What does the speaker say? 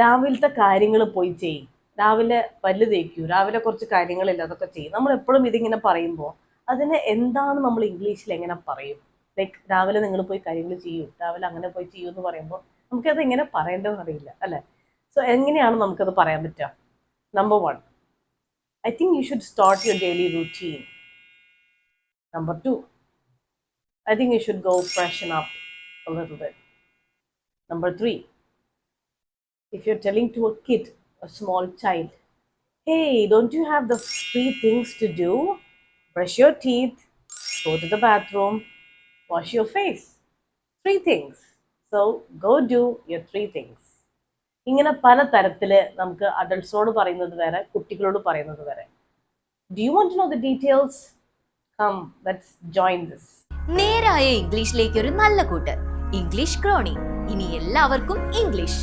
രാവിലത്തെ കാര്യങ്ങൾ പോയി ചെയ്യും, രാവിലെ പല്ല് തേക്കൂ, രാവിലെ കുറച്ച് കാര്യങ്ങളില്ല അതൊക്കെ ചെയ്യും. നമ്മൾ എപ്പോഴും ഇതിങ്ങനെ പറയുമ്പോൾ അതിന് എന്താണ് നമ്മൾ ഇംഗ്ലീഷിൽ എങ്ങനെ പറയും? ലൈക്ക് രാവിലെ നിങ്ങൾ പോയി കാര്യങ്ങൾ ചെയ്യൂ, രാവിലെ അങ്ങനെ പോയി ചെയ്യൂ എന്ന് പറയുമ്പോൾ നമുക്കത് എങ്ങനെ പറയേണ്ടതെന്ന് അറിയില്ല അല്ലേ? സോ എങ്ങനെയാണ് നമുക്കത് പറയാൻ പറ്റുക? Number 1, I think you should start your daily routine. Number 2, I think you should go freshen up a little bit. Number 3, if you're telling to a kid, a small child, hey, don't you have the 3 things to do? Brush your teeth, go to the bathroom, wash your face. 3 things. So go do your 3 things. ഇങ്ങനെ പല തരത്തിൽ നമുക്ക് അഡൾട്ട്സിനോട് പറയുന്നത് വേറെ, കുട്ടികളോട് പറയുന്നത് വേറെ. Do you want to know the details? Come, let's join this. നേരായ ഇംഗ്ലീഷിലേക്ക് ഒരു നല്ല കൂട്ട്. English crony. ഇനി എല്ലാവർക്കും ഇംഗ്ലീഷ്.